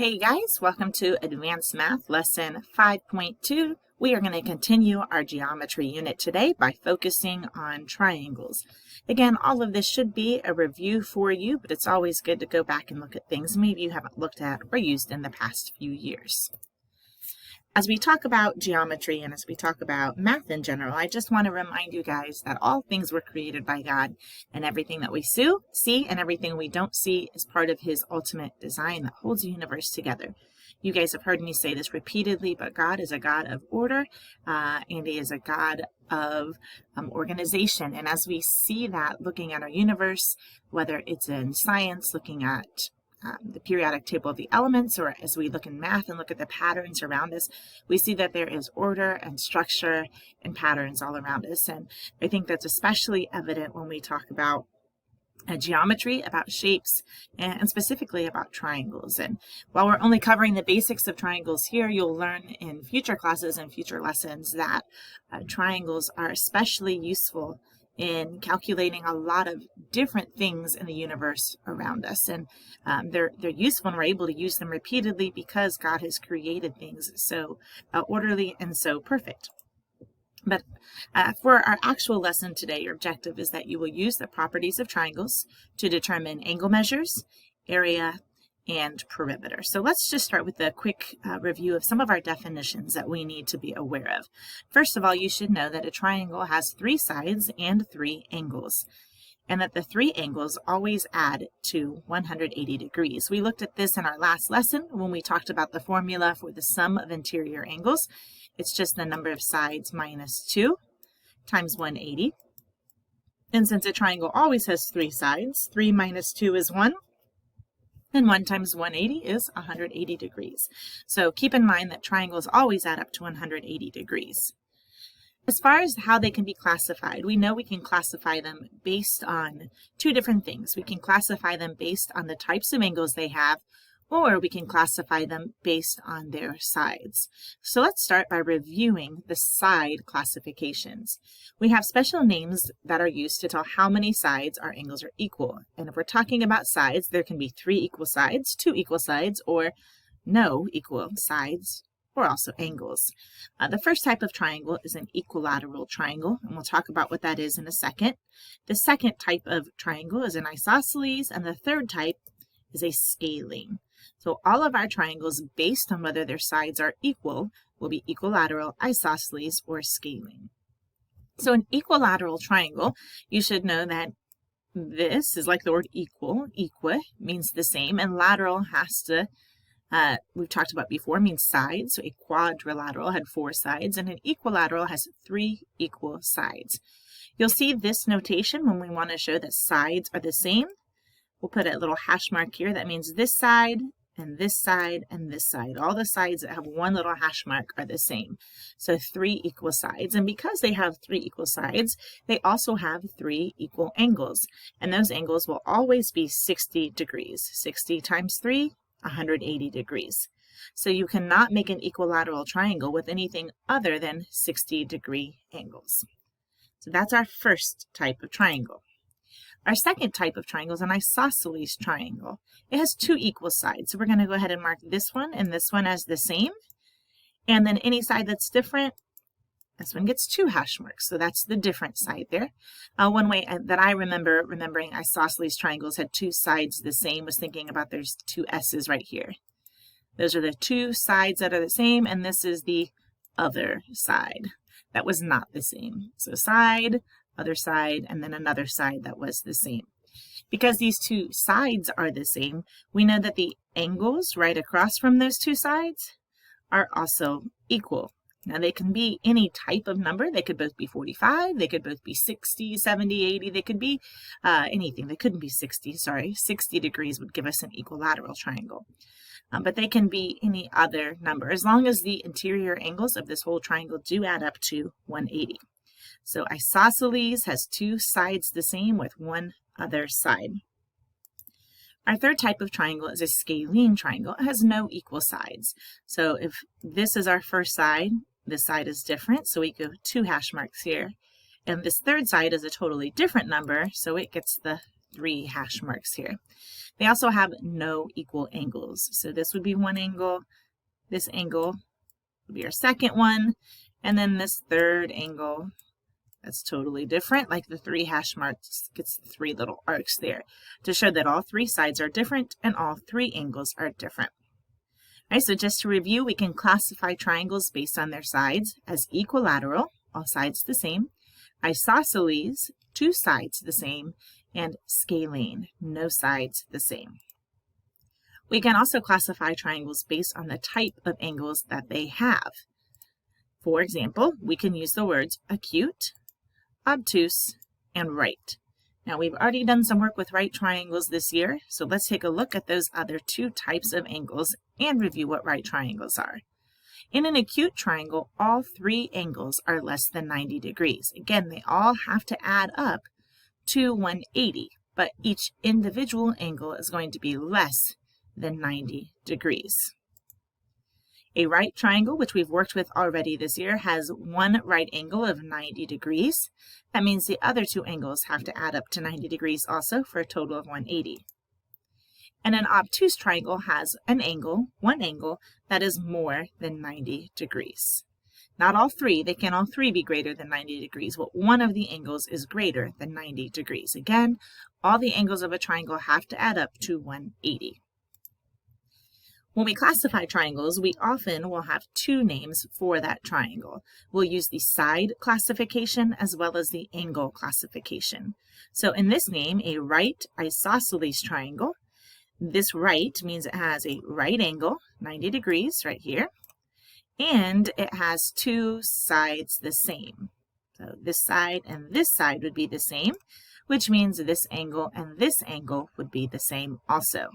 Hey guys, welcome to Advanced Math Lesson 5.2. We are going to continue our geometry unit today by focusing on triangles. Again, all of this should be a review for you, but it's always good to go back and look at things maybe you haven't looked at or used in the past few years. As we talk about geometry and as we talk about math in general, I just want to remind you guys that all things were created by God, and everything that we see and everything we don't see is part of His ultimate design that holds the universe together. You guys have heard me say this repeatedly, but God is a God of order, and He is a God of organization. And as we see that looking at our universe, whether it's in science, looking at the periodic table of the elements, or as we look in math and look at the patterns around us, we see that there is order and structure and patterns all around us. And I think that's especially evident when we talk about geometry, about shapes, and specifically about triangles. And while we're only covering the basics of triangles here, you'll learn in future classes and future lessons that triangles are especially useful in calculating a lot of different things in the universe around us. And they're useful, and we're able to use them repeatedly because God has created things so orderly and so perfect. But for our actual lesson today, your objective is that you will use the properties of triangles to determine angle measures, area, and perimeter. So let's just start with a quick review of some of our definitions that we need to be aware of. First of all, you should know that a triangle has 3 sides and 3 angles, and that the 3 angles always add to 180 degrees. We looked at this in our last lesson when we talked about the formula for the sum of interior angles. It's just the number of sides minus 2 times 180. And since a triangle always has 3 sides, 3 minus 2 is 1. And 1 times 180 is 180 degrees. So keep in mind that triangles always add up to 180 degrees. As far as how they can be classified, we know we can classify them based on 2 different things. We can classify them based on the types of angles they have, or we can classify them based on their sides. So let's start by reviewing the side classifications. We have special names that are used to tell how many sides our angles are equal. And if we're talking about sides, there can be 3 equal sides, 2 equal sides, or no equal sides, or also angles. The first type of triangle is an equilateral triangle, and we'll talk about what that is in a second. The second type of triangle is an isosceles, and the third type is a scalene. So all of our triangles, based on whether their sides are equal, will be equilateral, isosceles, or scalene. So an equilateral triangle, you should know that this is like the word equal. Equi means the same, and lateral has to, we've talked about before, means sides. So a quadrilateral had 4 sides, and an equilateral has 3 equal sides. You'll see this notation when we want to show that sides are the same. We'll put a little hash mark here. That means this side and this side and this side. All the sides that have one little hash mark are the same. So 3 equal sides. And because they have 3 equal sides, they also have 3 equal angles. And those angles will always be 60 degrees. 60 times 3, 180 degrees. So you cannot make an equilateral triangle with anything other than 60-degree angles. So that's our first type of triangle. Our second type of triangle is an isosceles triangle. It has 2 equal sides. So we're going to go ahead and mark this one and this one as the same. And then any side that's different, this one gets 2 hash marks. So that's the different side there. One way that I remembering isosceles triangles had 2 sides the same was thinking about there's 2 S's right here. Those are the 2 sides that are the same, and this is the other side that was not the same. So side, other side, and then another side that was the same. Because these 2 sides are the same, we know that the angles right across from those 2 sides are also equal. Now they can be any type of number. They could both be 45, they could both be 60, 70, 80, they could be anything. They couldn't be 60, sorry. 60 degrees would give us an equilateral triangle. But they can be any other number, as long as the interior angles of this whole triangle do add up to 180. So isosceles has 2 sides the same with 1 other side. Our third type of triangle is a scalene triangle. It has no equal sides. So if this is our first side, this side is different, so we go 2 hash marks here. And this third side is a totally different number, so it gets the 3 hash marks here. They also have no equal angles. So this would be one angle, this angle would be our second one, and then this third angle that's totally different, like the 3 hash marks gets 3 little arcs there to show that all 3 sides are different and all 3 angles are different. All right, so just to review, we can classify triangles based on their sides as equilateral, all sides the same, isosceles, 2 sides the same, and scalene, no sides the same. We can also classify triangles based on the type of angles that they have. For example, we can use the words acute, obtuse, and right. Now, we've already done some work with right triangles this year, so let's take a look at those other 2 types of angles and review what right triangles are. In an acute triangle, all 3 angles are less than 90 degrees. Again, they all have to add up to 180, but each individual angle is going to be less than 90 degrees. A right triangle, which we've worked with already this year, has one right angle of 90 degrees. That means the other 2 angles have to add up to 90 degrees also for a total of 180. And an obtuse triangle has one angle that is more than 90 degrees. Not all 3, they can all 3 be greater than 90 degrees, but one of the angles is greater than 90 degrees. Again, all the angles of a triangle have to add up to 180. When we classify triangles, we often will have 2 names for that triangle. We'll use the side classification as well as the angle classification. So in this name, a right isosceles triangle, this right means it has a right angle, 90 degrees right here, and it has 2 sides the same. So this side and this side would be the same, which means this angle and this angle would be the same also.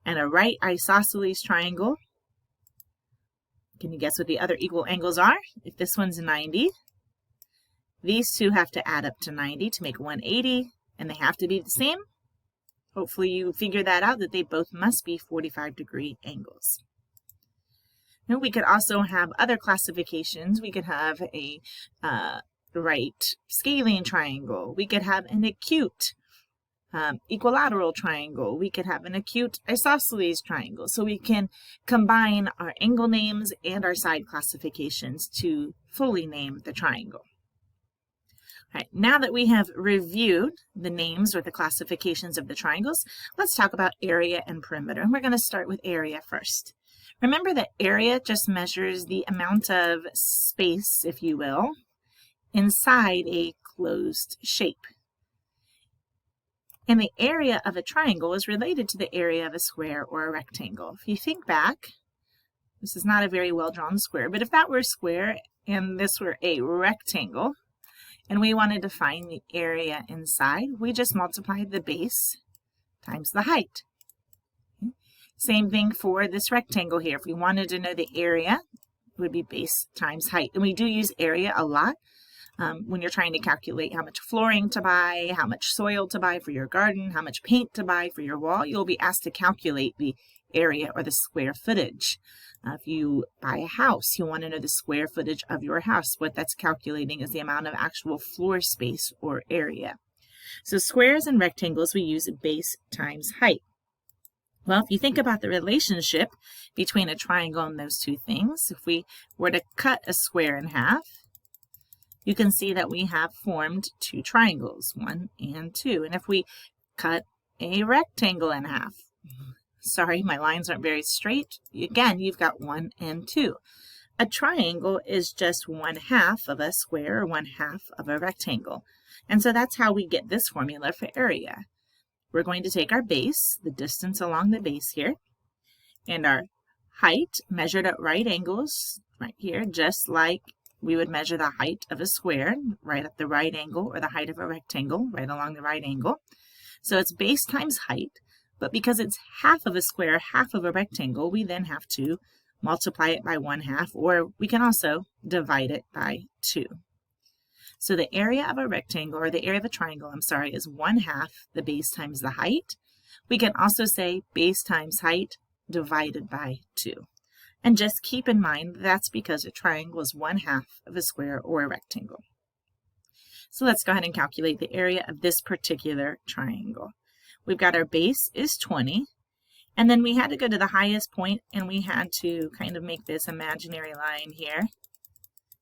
And a right isosceles triangle, can you guess what the other equal angles are? If this one's 90, these 2 have to add up to 90 to make 180, and they have to be the same. Hopefully you figure that out, that they both must be 45-degree angles. Now we could also have other classifications. We could have a right scalene triangle. We could have an acute equilateral triangle. We could have an acute isosceles triangle. So we can combine our angle names and our side classifications to fully name the triangle. All right, now that we have reviewed the names or the classifications of the triangles, let's talk about area and perimeter. And we're going to start with area first. Remember that area just measures the amount of space, if you will, inside a closed shape. And the area of a triangle is related to the area of a square or a rectangle. If you think back, this is not a very well-drawn square, but if that were a square and this were a rectangle, and we wanted to find the area inside, we just multiplied the base times the height. Same thing for this rectangle here. If we wanted to know the area, it would be base times height. And we do use area a lot. When you're trying to calculate how much flooring to buy, how much soil to buy for your garden, how much paint to buy for your wall, you'll be asked to calculate the area or the square footage. If you buy a house, you want to know the square footage of your house. What that's calculating is the amount of actual floor space or area. So squares and rectangles, we use base times height. Well, if you think about the relationship between a triangle and those 2 things, if we were to cut a square in half, you can see that we have formed 2 triangles, 1 and 2. And if we cut a rectangle in half, sorry, my lines aren't very straight. Again, you've got 1 and 2. A triangle is just 1/2 of a square or 1/2 of a rectangle. And so that's how we get this formula for area. We're going to take our base, the distance along the base here, and our height measured at right angles right here, just like we would measure the height of a square right at the right angle, or the height of a rectangle right along the right angle. So it's base times height, but because it's half of a square, half of a rectangle, we then have to multiply it by 1/2, or we can also divide it by 2. So the area of a rectangle, or the area of a triangle, I'm sorry, is 1/2 the base times the height. We can also say base times height divided by 2. And just keep in mind that's because a triangle is 1/2 of a square or a rectangle. So let's go ahead and calculate the area of this particular triangle. We've got our base is 20, and then we had to go to the highest point, and we had to kind of make this imaginary line here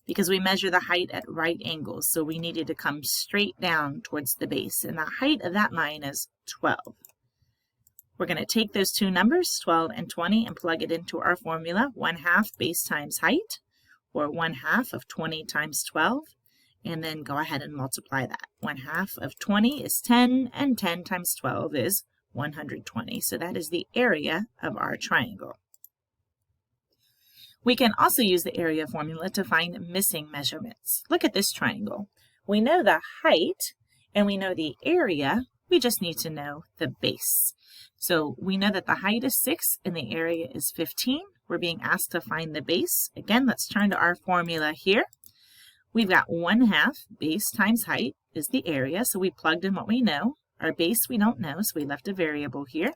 because we measure the height at right angles, so we needed to come straight down towards the base, and the height of that line is 12. We're going to take those two numbers, 12 and 20, and plug it into our formula, 1/2 base times height, or 1/2 of 20 times 12, and then go ahead and multiply that. 1/2 of 20 is 10, and 10 times 12 is 120. So that is the area of our triangle. We can also use the area formula to find missing measurements. Look at this triangle. We know the height and we know the area. We just need to know the base. So we know that the height is 6 and the area is 15. We're being asked to find the base. Again, let's turn to our formula here. We've got 1/2 base times height is the area, so we plugged in what we know. Our base we don't know, so we left a variable here.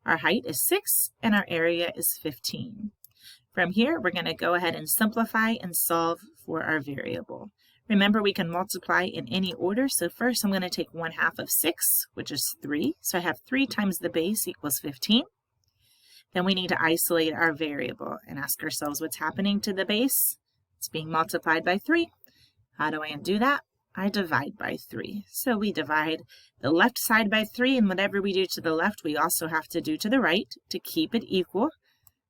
Our height is 6 and our area is 15. From here, we're going to go ahead and simplify and solve for our variable. Remember, we can multiply in any order, so first I'm going to take 1/2 of 6, which is 3. So I have 3 times the base equals 15. Then we need to isolate our variable and ask ourselves what's happening to the base. It's being multiplied by 3. How do I do that? I divide by 3. So we divide the left side by 3, and whatever we do to the left, we also have to do to the right to keep it equal.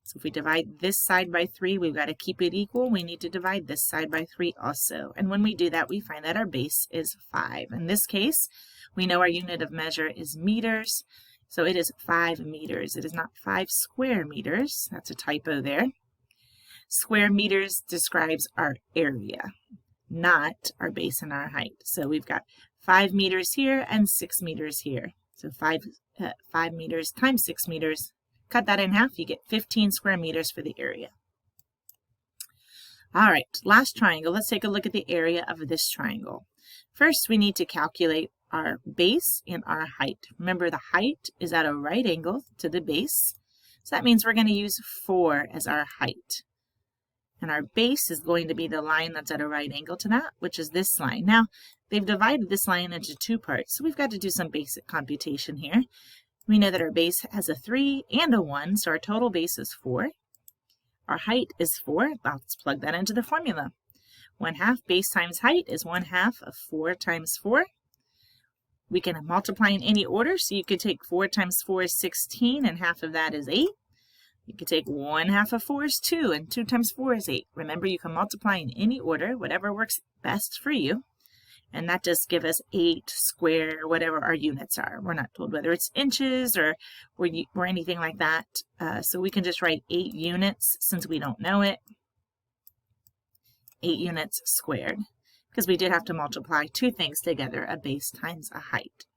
So if we divide this side by 3, we've got to keep it equal. We need to divide this side by 3 also. And when we do that, we find that our base is 5. In this case, we know our unit of measure is meters. So it is 5 meters. It is not 5 square meters. That's a typo there. Square meters describes our area, not our base and our height. So we've got 5 meters here and 6 meters here. So 5 meters times 6 meters. Cut that in half, you get 15 square meters for the area. All right, last triangle. Let's take a look at the area of this triangle. First, we need to calculate our base and our height. Remember, the height is at a right angle to the base. So that means we're going to use 4 as our height. And our base is going to be the line that's at a right angle to that, which is this line. Now, they've divided this line into 2 parts, so we've got to do some basic computation here. We know that our base has a 3 and a 1, so our total base is 4. Our height is 4. Let's plug that into the formula. 1/2 base times height is 1/2 of 4 times 4. We can multiply in any order, so you could take 4 times 4 is 16, and half of that is 8. You could take 1/2 of 4 is 2, and 2 times 4 is 8. Remember, you can multiply in any order, whatever works best for you. And that does give us 8 square, whatever our units are. We're not told whether it's inches or anything like that. So we can just write 8 units since we don't know it. 8 units squared. Because we did have to multiply 2 things together, a base times a height.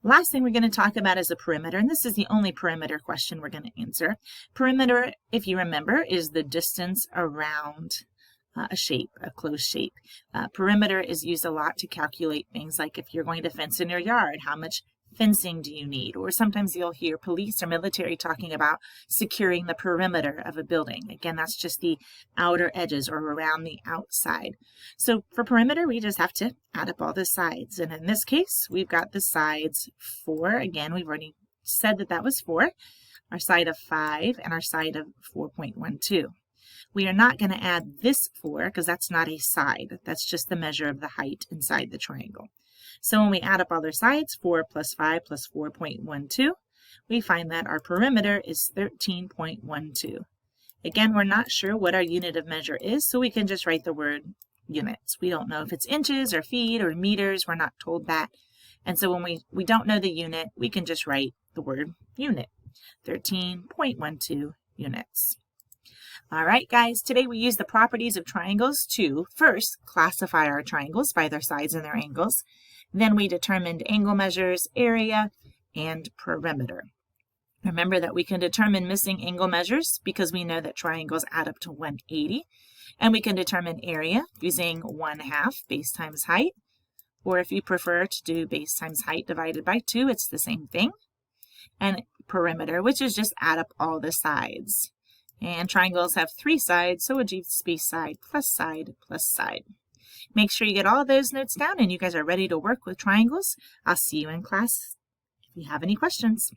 Last thing we're going to talk about is a perimeter, and this is the only perimeter question we're going to answer. Perimeter, if you remember, is the distance around a shape, a closed shape. Perimeter is used a lot to calculate things like if you're going to fence in your yard, how much fencing do you need? Or sometimes you'll hear police or military talking about securing the perimeter of a building. Again, that's just the outer edges or around the outside. So for perimeter, we just have to add up all the sides. And in this case, we've got the sides 4. Again, we've already said that that was 4. Our side of 5 and our side of 4.12. We are not going to add this 4 because that's not a side. That's just the measure of the height inside the triangle. So when we add up all their sides, 4 plus 5 plus 4.12, we find that our perimeter is 13.12. Again, we're not sure what our unit of measure is, so we can just write the word units. We don't know if it's inches or feet or meters. We're not told that. And so when we don't know the unit, we can just write the word unit, 13.12 units. All right, guys, today we use the properties of triangles to first classify our triangles by their sides and their angles. Then we determined angle measures, area, and perimeter. Remember that we can determine missing angle measures because we know that triangles add up to 180. And we can determine area using 1/2 base times height. Or if you prefer to do base times height divided by 2, it's the same thing. And perimeter, which is just add up all the sides. And triangles have 3 sides, so it would just be side plus side plus side. Make sure you get all those notes down and you guys are ready to work with triangles. I'll see you in class if you have any questions.